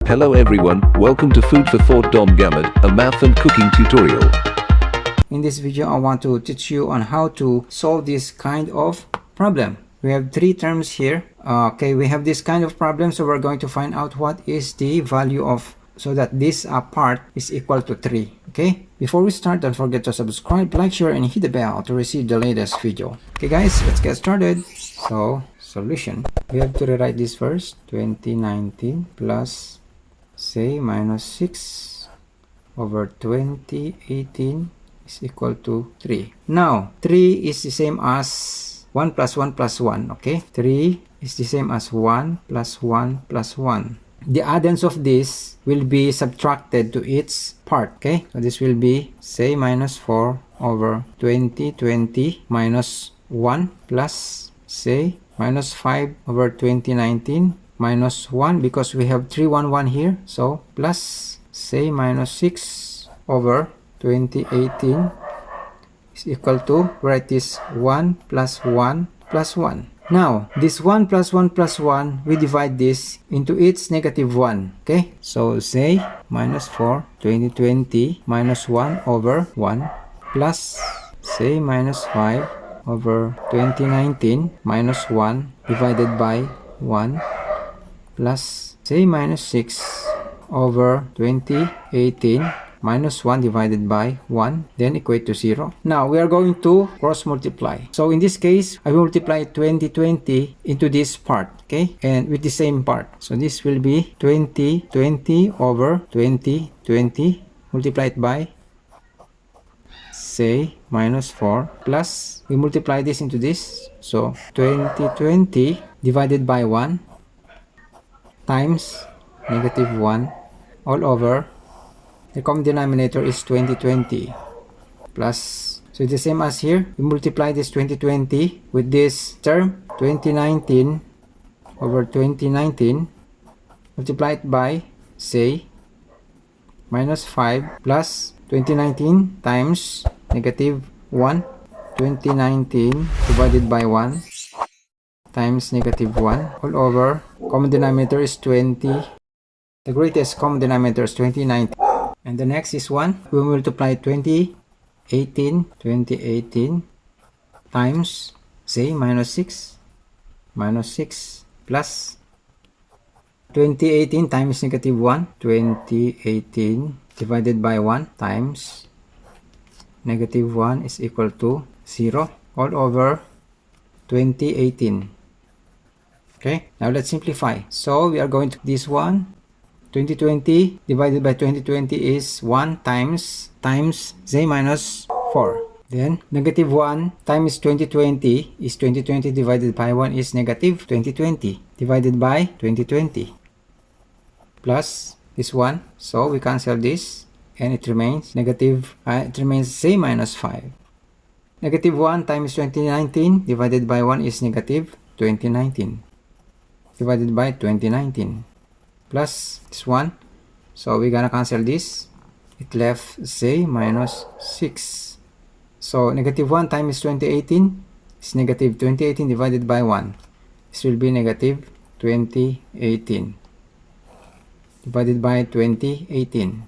Hello everyone, welcome to Food for Thought Dom Gamut, a math and cooking tutorial. In this video, I want to teach you on how to solve this kind of problem. We have three terms here. We have this kind of problem, so we're going to find out what is the value of, so that this part is equal to 3. Okay, before we start, don't forget to subscribe, like, share, and hit the bell to receive the latest video. Okay guys, let's get started. So, solution. We have to rewrite this first. 2019 plus, say, minus 6 over 2018 is equal to 3. Now, 3 is the same as 1 plus 1 plus 1, okay? 3 is the same as 1 plus 1 plus 1. The addends of this will be subtracted to its part, okay? So this will be, say, minus 4 over 2020 minus 1 plus, say, minus 5 over 2019 minus 1, because we have 311 here, so plus, say, minus 6 over 2018 is equal to, write this 1 plus 1 plus 1. Now, this 1 plus 1 plus 1, we divide this into its negative 1. Okay? So, say, minus 4, 2020 minus 1 over 1 plus, say, minus 5 over 2019 minus 1 divided by 1 plus, say, minus 6 over 2018 minus 1 divided by 1, then equate to 0. Now, we are going to cross multiply. So, in this case, I will multiply 2020 into this part, okay? And with the same part. So, this will be 2020 over 2020 multiplied by, say, minus 4 plus, we multiply this into this. So, 2020 divided by 1 times negative 1 all over, the common denominator is 2020 plus, so it's the same as here, we multiply this 2020 with this term 2019 over 2019 multiplied by, say, minus 5 plus 2019 times negative 1, 2019 divided by 1 times negative 1 all over, common denominator is 20, the greatest common denominator is 2019, and the next is 1. We multiply 2018 times, say, minus 6 plus 2018 times negative 1, 2018 divided by 1 times negative 1 is equal to 0 all over 2018. Okay, now let's simplify. So we are going to this one, 2020 divided by 2020 is 1 times, say, minus 4. Then negative 1 times 2020 is 2020 divided by 1 is negative 2020 divided by 2020 plus this one. So we cancel this and it remains negative, say, minus 5. Negative 1 times 2019 divided by 1 is negative 2019 divided by 2019 plus this one. So we're gonna cancel this, it left, say, minus 6. So negative 1 times 2018 is negative 2018 divided by 1. This will be negative 2018 divided by 2018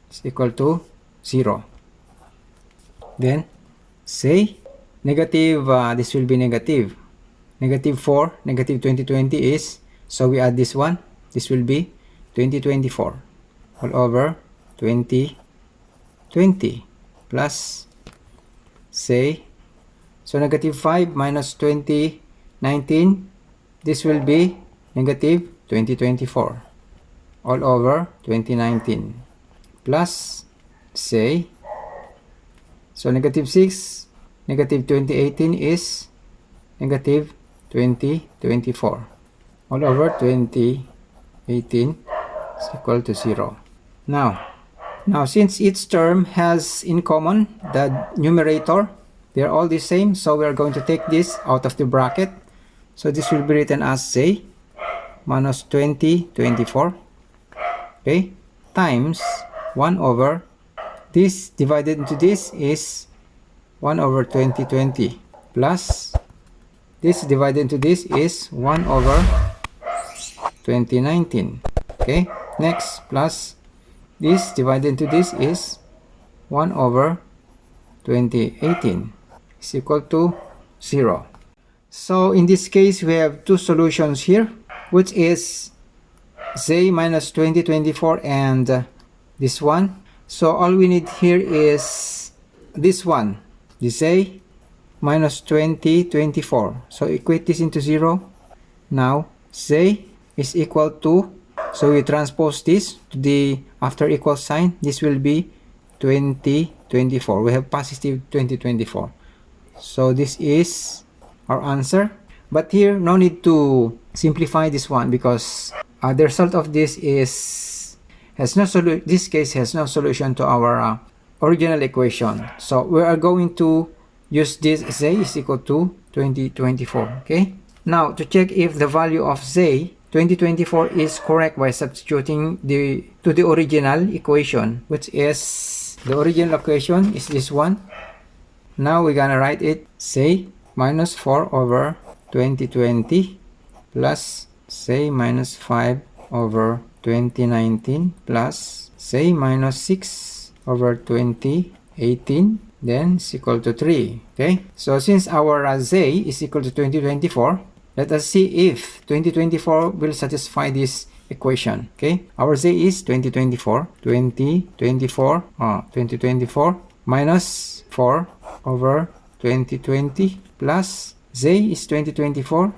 is equal to 0. Then, say, negative, this will be negative 4, negative 2020 is, so we add this one, this will be 2024 all over 2020 plus, say, so negative 5 minus 2019, this will be negative 2024 all over 2019 plus, say, so negative 6, negative 2018 is negative 2024 all over 2018 is equal to 0. Now since each term has in common the numerator, they are all the same, so we are going to take this out of the bracket. So this will be written as, say, minus 2024, okay, times 1 over, this divided into this is 1 over 2020 plus this divided into this is 1 over 2019 Okay, next, plus this divided into this is 1 over 2018 is equal to 0. So in this case, we have two solutions here, which is z minus 2024 and this one. So all we need here is this one, the z minus 2024. So equate this into 0. Now z is equal to, so we transpose this to the after equal sign, this will be 2024. We have positive 2024. So this is our answer. But here, no need to simplify this one because the result of this is this case has no solution to our original equation. So we are going to use this z is equal to 2024. Okay. Now to check if the value of z 2024 is correct by substituting to the original equation, which is the original equation is this one. Now we're gonna write it, say minus 4 over 2020 plus say minus 5 over 2019 plus say minus 6 over 2018, then is equal to 3. Okay, so since our z is equal to 2024, let us see if 2024 will satisfy this equation. Okay, our z is 2024 minus 4 over 2020 plus z is 2024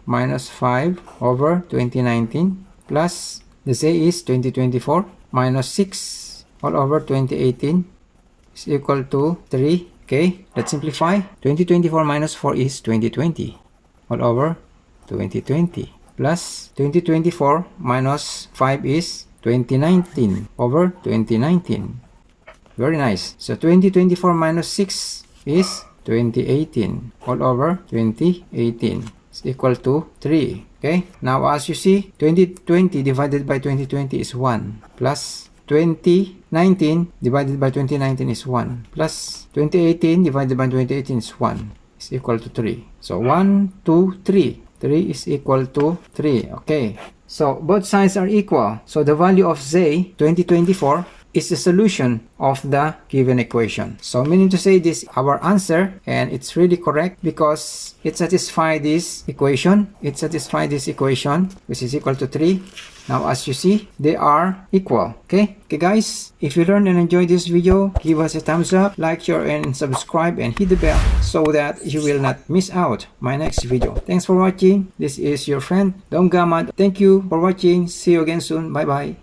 minus 5 over 2019 plus the z is 2024 minus 6 all over 2018 is equal to 3. Okay, let's simplify. 2024 minus 4 is 2020 all over 2020 plus 2024 minus 5 is 2019 over 2019. Very nice. So 2024 minus 6 is 2018 all over 2018 is equal to 3. Okay, now as you see, 2020 divided by 2020 is 1 plus 2019 divided by 2019 is 1 plus 2018 divided by 2018 is 1 is equal to 3. So 1, 2, 3. 3 is equal to 3. Okay, so both sides are equal. So the value of z 2024 is the solution of the given equation. So meaning to say this our answer, and it's really correct because it satisfies this equation. It satisfies this equation, which is equal to 3. Now as you see, they are equal. Okay guys, if you learned and enjoyed this video, give us a thumbs up, like, share and subscribe and hit the bell so that you will not miss out my next video. Thanks for watching. This is your friend Dom Gamad. Thank you for watching. See you again soon. Bye bye.